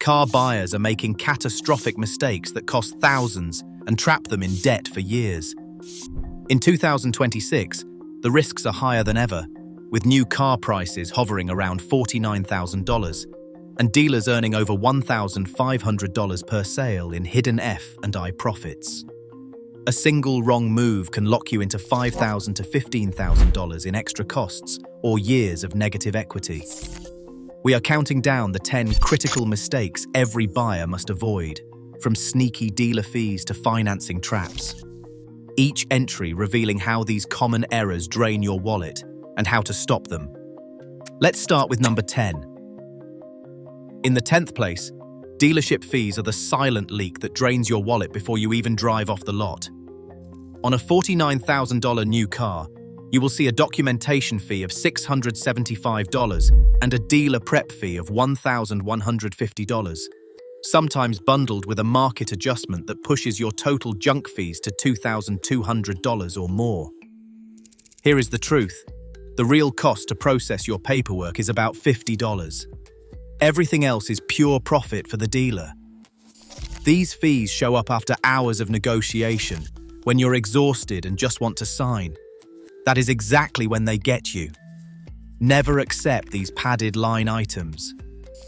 car buyers are making catastrophic mistakes that cost thousands and trap them in debt for years. In 2026, the risks are higher than ever, with new car prices hovering around $49,000 and dealers earning over $1,500 per sale in hidden F&I profits. A single wrong move can lock you into $5,000 to $15,000 in extra costs or years of negative equity. We are counting down the 10 critical mistakes every buyer must avoid, from sneaky dealer fees to financing traps. Each entry revealing how these common errors drain your wallet and how to stop them. Let's start with number 10. In the 10th place, dealership fees are the silent leak that drains your wallet before you even drive off the lot. On a $49,000 new car, you will see a documentation fee of $675 and a dealer prep fee of $1,150, sometimes bundled with a market adjustment that pushes your total junk fees to $2,200 or more. Here is the truth. The real cost to process your paperwork is about $50. Everything else is pure profit for the dealer. These fees show up after hours of negotiation, when you're exhausted and just want to sign. That is exactly when they get you. Never accept these padded line items.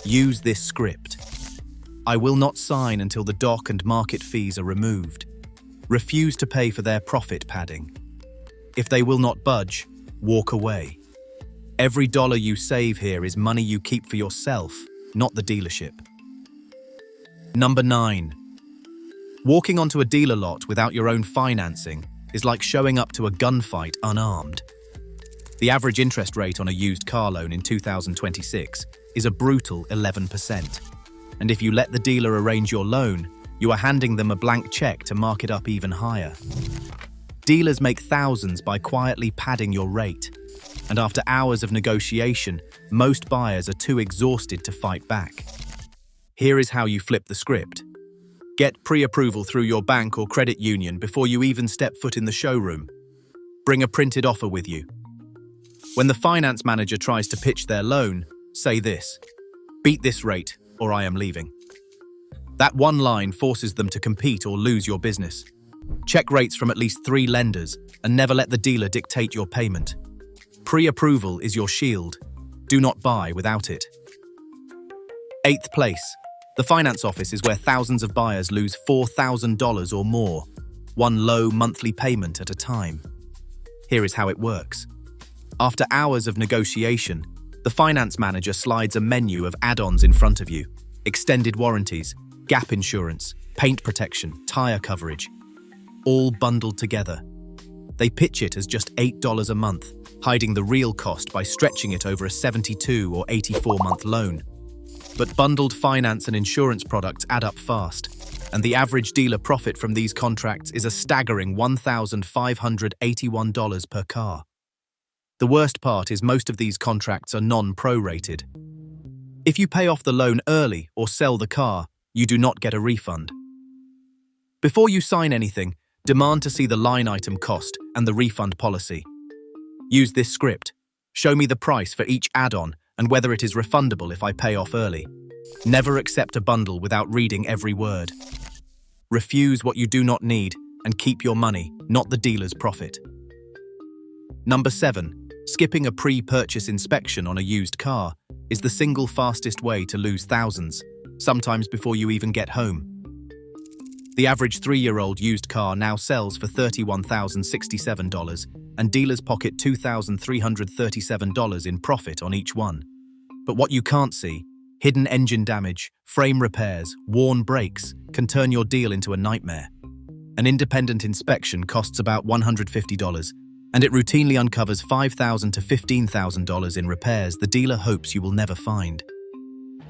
Use this script. I will not sign until the doc and market fees are removed. Refuse to pay for their profit padding. If they will not budge, walk away. Every dollar you save here is money you keep for yourself, not the dealership. Number 9. Walking onto a dealer lot without your own financing is like showing up to a gunfight unarmed. The average interest rate on a used car loan in 2026 is a brutal 11%. And if you let the dealer arrange your loan, you are handing them a blank check to mark it up even higher. Dealers make thousands by quietly padding your rate. And after hours of negotiation, most buyers are too exhausted to fight back. Here is how you flip the script. Get pre-approval through your bank or credit union before you even step foot in the showroom. Bring a printed offer with you. When the finance manager tries to pitch their loan, say this: "Beat this rate, or I am leaving." That one line forces them to compete or lose your business. Check rates from at least 3 lenders and never let the dealer dictate your payment. Pre-approval is your shield. Do not buy without it. 8th place. The finance office is where thousands of buyers lose $4,000 or more, one low monthly payment at a time. Here is how it works. After hours of negotiation, the finance manager slides a menu of add-ons in front of you: extended warranties, gap insurance, paint protection, tire coverage, all bundled together. They pitch it as just $8 a month, hiding the real cost by stretching it over a 72 or 84-month loan. But bundled finance and insurance products add up fast, and the average dealer profit from these contracts is a staggering $1,581 per car. The worst part is most of these contracts are non-prorated. If you pay off the loan early or sell the car, you do not get a refund. Before you sign anything, demand to see the line item cost and the refund policy. Use this script. Show me the price for each add-on and whether it is refundable if I pay off early. Never accept a bundle without reading every word. Refuse what you do not need and keep your money, not the dealer's profit. Number 7. Skipping a pre-purchase inspection on a used car is the single fastest way to lose thousands, sometimes before you even get home. The average 3-year-old used car now sells for $31,067, and dealers pocket $2,337 in profit on each one. But what you can't see, hidden engine damage, frame repairs, worn brakes, can turn your deal into a nightmare. An independent inspection costs about $150, and it routinely uncovers $5,000 to $15,000 in repairs the dealer hopes you will never find.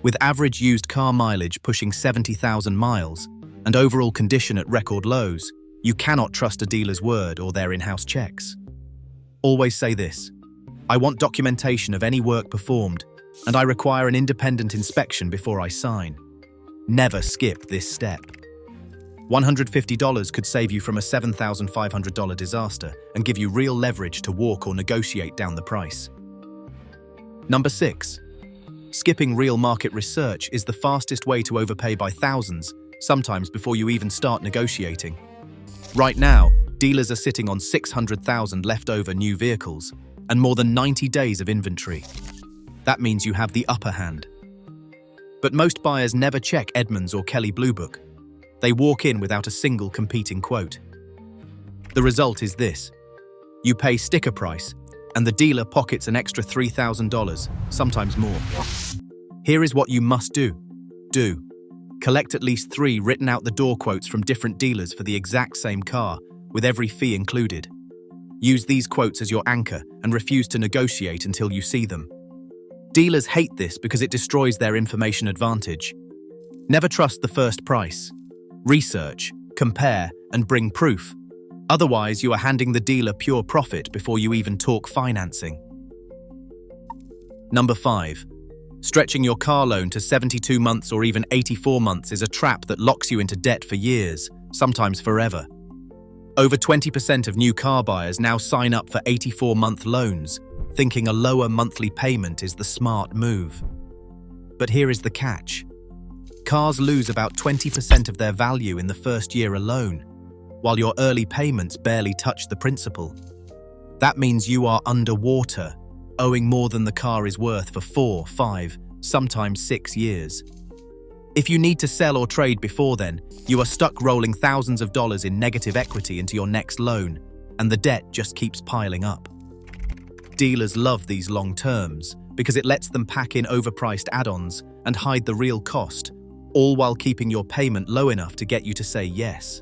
With average used car mileage pushing 70,000 miles, and overall condition at record lows, you cannot trust a dealer's word or their in-house checks. Always say this: I want documentation of any work performed, and I require an independent inspection before I sign. Never skip this step. $150 could save you from a $7,500 disaster and give you real leverage to walk or negotiate down the price. Number 6. Skipping real market research is the fastest way to overpay by thousands, sometimes before you even start negotiating. Right now, dealers are sitting on 600,000 leftover new vehicles and more than 90 days of inventory. That means you have the upper hand. But most buyers never check Edmunds or Kelley Blue Book. They walk in without a single competing quote. The result is this. You pay sticker price, and the dealer pockets an extra $3,000, sometimes more. Here is what you must do. Collect at least 3 written out the door quotes from different dealers for the exact same car, with every fee included. Use these quotes as your anchor and refuse to negotiate until you see them. Dealers hate this because it destroys their information advantage. Never trust the first price. Research, compare, and bring proof. Otherwise, you are handing the dealer pure profit before you even talk financing. Number 5. Stretching your car loan to 72 months or even 84 months is a trap that locks you into debt for years, sometimes forever. Over 20% of new car buyers now sign up for 84-month loans, thinking a lower monthly payment is the smart move. But here is the catch. Cars lose about 20% of their value in the first year alone, while your early payments barely touch the principal. That means you are underwater, owing more than the car is worth for 4, 5, sometimes 6 years. If you need to sell or trade before then, you are stuck rolling thousands of dollars in negative equity into your next loan, and the debt just keeps piling up. Dealers love these long terms because it lets them pack in overpriced add-ons and hide the real cost, all while keeping your payment low enough to get you to say yes.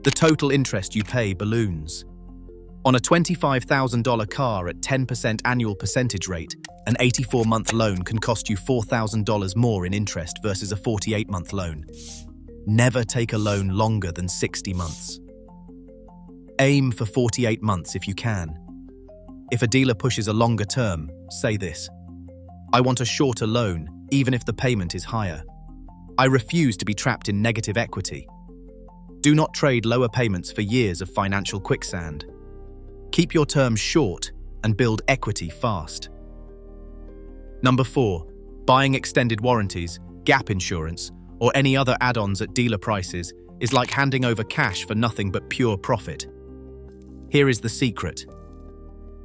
The total interest you pay balloons. On a $25,000 car at 10% annual percentage rate, an 84-month loan can cost you $4,000 more in interest versus a 48-month loan. Never take a loan longer than 60 months. Aim for 48 months if you can. If a dealer pushes a longer term, say this: I want a shorter loan, even if the payment is higher. I refuse to be trapped in negative equity. Do not trade lower payments for years of financial quicksand. Keep your terms short and build equity fast. Number 4. Buying extended warranties, gap insurance, or any other add-ons at dealer prices is like handing over cash for nothing but pure profit. Here is the secret.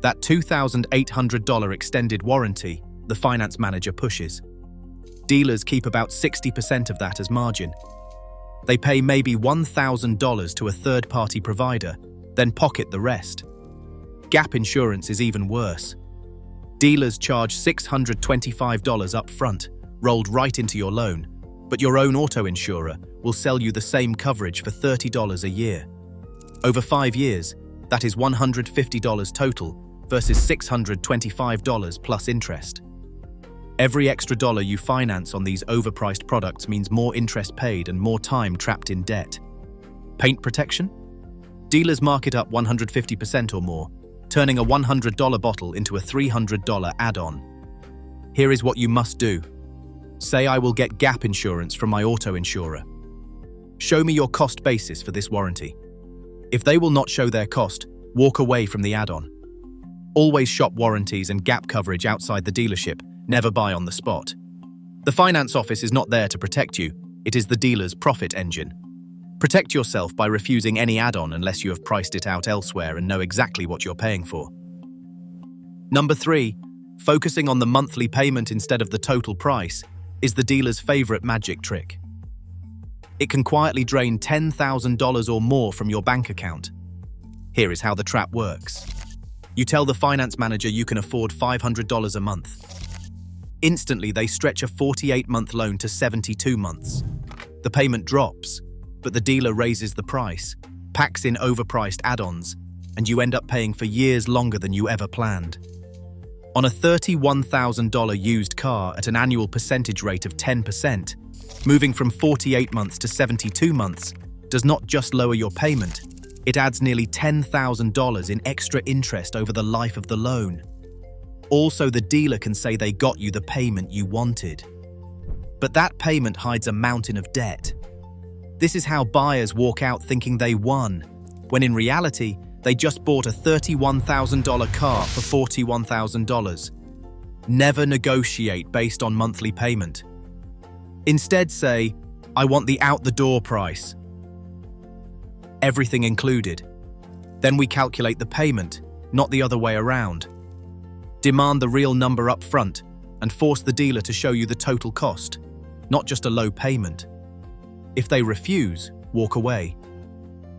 That $2,800 extended warranty the finance manager pushes. Dealers keep about 60% of that as margin. They pay maybe $1,000 to a third-party provider, then pocket the rest. Gap insurance is even worse. Dealers charge $625 up front, rolled right into your loan, but your own auto insurer will sell you the same coverage for $30 a year. Over 5 years, that is $150 total versus $625 plus interest. Every extra dollar you finance on these overpriced products means more interest paid and more time trapped in debt. Paint protection? Dealers mark it up 150% or more, turning a $100 bottle into a $300 add-on. Here is what you must do. Say I will get gap insurance from my auto insurer. Show me your cost basis for this warranty. If they will not show their cost, walk away from the add-on. Always shop warranties and gap coverage outside the dealership, never buy on the spot. The finance office is not there to protect you, it is the dealer's profit engine. Protect yourself by refusing any add-on unless you have priced it out elsewhere and know exactly what you're paying for. Number 3, focusing on the monthly payment instead of the total price is the dealer's favorite magic trick. It can quietly drain $10,000 or more from your bank account. Here is how the trap works. You tell the finance manager you can afford $500 a month. Instantly, they stretch a 48-month loan to 72 months. The payment drops, but the dealer raises the price, packs in overpriced add-ons, and you end up paying for years longer than you ever planned. On a $31,000 used car at an annual percentage rate of 10%, moving from 48 months to 72 months does not just lower your payment, it adds nearly $10,000 in extra interest over the life of the loan. Also, the dealer can say they got you the payment you wanted. But that payment hides a mountain of debt. This is how buyers walk out thinking they won, when in reality, they just bought a $31,000 car for $41,000. Never negotiate based on monthly payment. Instead say, "I want the out-the-door price. Everything included." Then we calculate the payment, not the other way around. Demand the real number up front and force the dealer to show you the total cost, not just a low payment. If they refuse, walk away.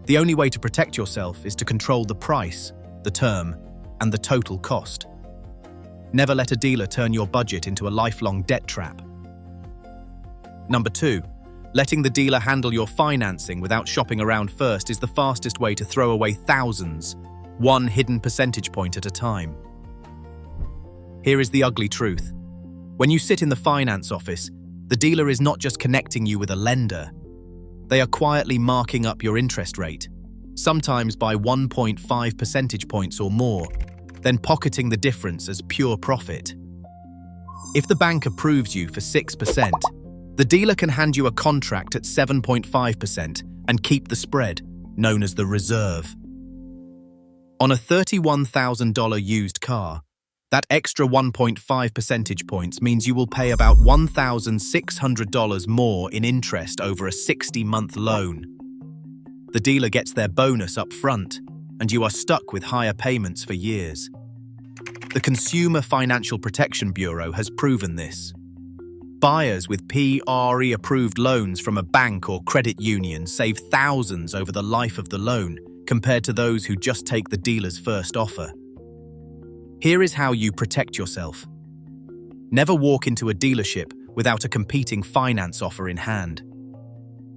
The only way to protect yourself is to control the price, the term, and the total cost. Never let a dealer turn your budget into a lifelong debt trap. Number 2, letting the dealer handle your financing without shopping around first is the fastest way to throw away thousands, one hidden percentage point at a time. Here is the ugly truth. When you sit in the finance office, the dealer is not just connecting you with a lender. They are quietly marking up your interest rate, sometimes by 1.5 percentage points or more, then pocketing the difference as pure profit. If the bank approves you for 6%, the dealer can hand you a contract at 7.5% and keep the spread, known as the reserve. On a $31,000 used car, that extra 1.5 percentage points means you will pay about $1,600 more in interest over a 60-month loan. The dealer gets their bonus up front, and you are stuck with higher payments for years. The Consumer Financial Protection Bureau has proven this. Buyers with PRE-approved loans from a bank or credit union save thousands over the life of the loan compared to those who just take the dealer's first offer. Here is how you protect yourself. Never walk into a dealership without a competing finance offer in hand.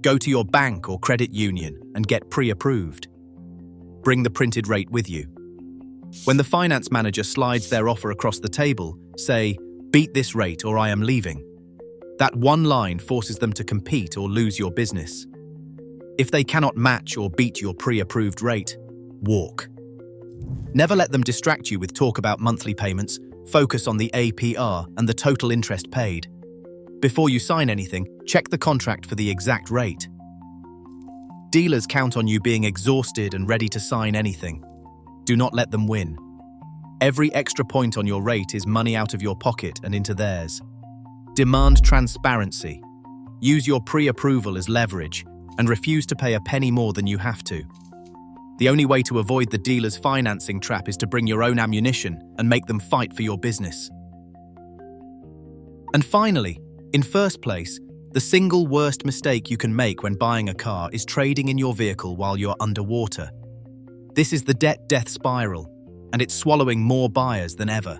Go to your bank or credit union and get pre-approved. Bring the printed rate with you. When the finance manager slides their offer across the table, say, "Beat this rate or I am leaving." That one line forces them to compete or lose your business. If they cannot match or beat your pre-approved rate, walk. Never let them distract you with talk about monthly payments. Focus on the APR and the total interest paid. Before you sign anything, check the contract for the exact rate. Dealers count on you being exhausted and ready to sign anything. Do not let them win. Every extra point on your rate is money out of your pocket and into theirs. Demand transparency. Use your pre-approval as leverage and refuse to pay a penny more than you have to. The only way to avoid the dealer's financing trap is to bring your own ammunition and make them fight for your business. And finally, in first place, the single worst mistake you can make when buying a car is trading in your vehicle while you're underwater. This is the debt-death spiral, and it's swallowing more buyers than ever.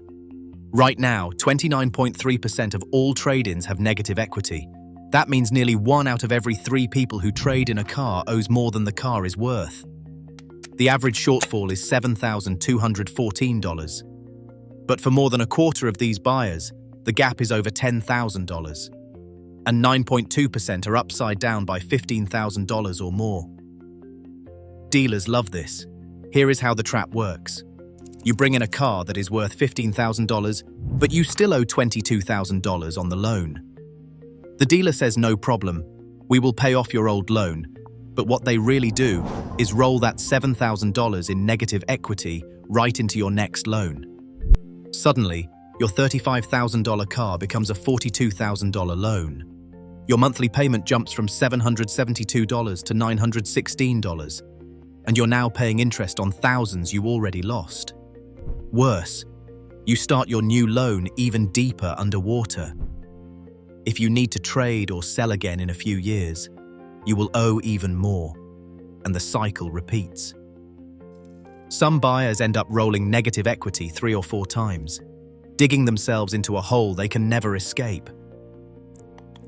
Right now, 29.3% of all trade-ins have negative equity. That means nearly 1 out of every 3 people who trade in a car owes more than the car is worth. The average shortfall is $7,214. But for more than a quarter of these buyers, the gap is over $10,000. And 9.2% are upside down by $15,000 or more. Dealers love this. Here is how the trap works. You bring in a car that is worth $15,000, but you still owe $22,000 on the loan. The dealer says no problem, we will pay off your old loan, but what they really do is roll that $7,000 in negative equity right into your next loan. Suddenly, your $35,000 car becomes a $42,000 loan. Your monthly payment jumps from $772 to $916, and you're now paying interest on thousands you already lost. Worse, you start your new loan even deeper underwater. If you need to trade or sell again in a few years, you will owe even more, and the cycle repeats. Some buyers end up rolling negative equity 3 or 4 times, digging themselves into a hole they can never escape.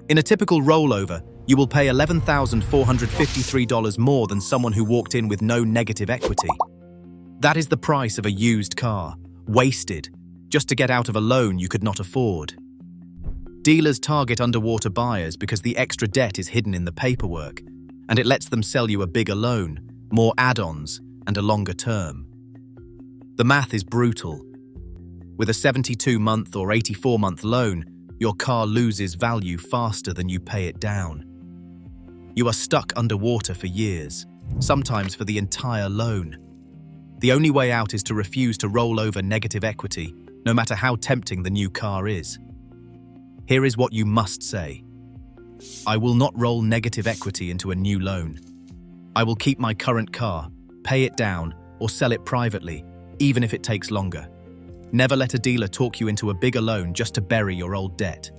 In a typical rollover, you will pay $11,453 more than someone who walked in with no negative equity. That is the price of a used car, wasted, just to get out of a loan you could not afford. Dealers target underwater buyers because the extra debt is hidden in the paperwork, and it lets them sell you a bigger loan, more add-ons, and a longer term. The math is brutal. With a 72-month or 84-month loan, your car loses value faster than you pay it down. You are stuck underwater for years, sometimes for the entire loan. The only way out is to refuse to roll over negative equity no matter how tempting the new car is. Here is what you must say. I will not roll negative equity into a new loan. I will keep my current car, pay it down, or sell it privately, even if it takes longer. Never let a dealer talk you into a bigger loan just to bury your old debt.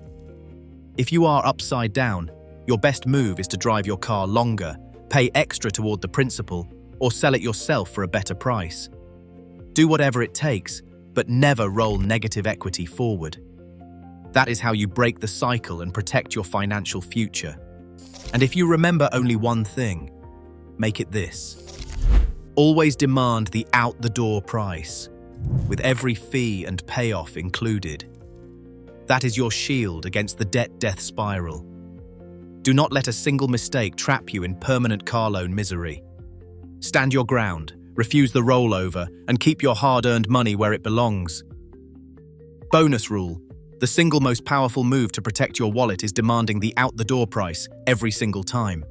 If you are upside down, your best move is to drive your car longer, pay extra toward the principal, or sell it yourself for a better price. Do whatever it takes, but never roll negative equity forward. That is how you break the cycle and protect your financial future. And if you remember only one thing, make it this. Always demand the out-the-door price, with every fee and payoff included. That is your shield against the debt-death spiral. Do not let a single mistake trap you in permanent car loan misery. Stand your ground, refuse the rollover, and keep your hard-earned money where it belongs. Bonus rule: the single most powerful move to protect your wallet is demanding the out-the-door price every single time.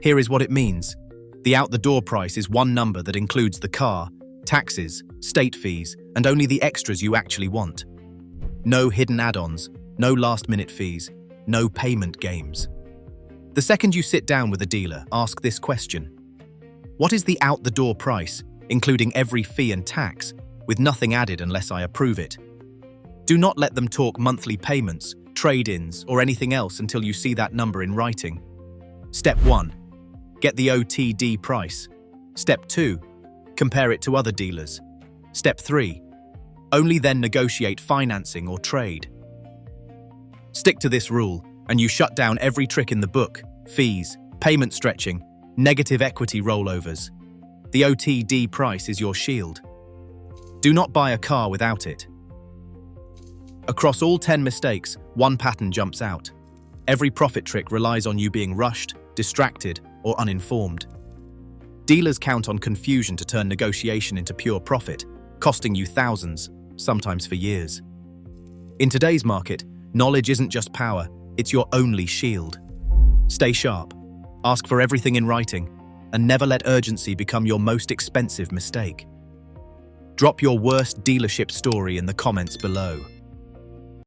Here is what it means. The out-the-door price is one number that includes the car, taxes, state fees, and only the extras you actually want. No hidden add-ons, no last-minute fees, no payment games. The second you sit down with a dealer, ask this question. What is the out-the-door price, including every fee and tax, with nothing added unless I approve it? Do not let them talk monthly payments, trade-ins, or anything else until you see that number in writing. Step 1. Get the OTD price. Step 2. Compare it to other dealers. Step 3. Only then negotiate financing or trade. Stick to this rule, and you shut down every trick in the book: fees, payment stretching, negative equity rollovers. The OTD price is your shield. Do not buy a car without it. Across all 10 mistakes, one pattern jumps out. Every profit trick relies on you being rushed, distracted, or uninformed. Dealers count on confusion to turn negotiation into pure profit, costing you thousands, sometimes for years. In today's market, knowledge isn't just power, it's your only shield. Stay sharp, ask for everything in writing, and never let urgency become your most expensive mistake. Drop your worst dealership story in the comments below.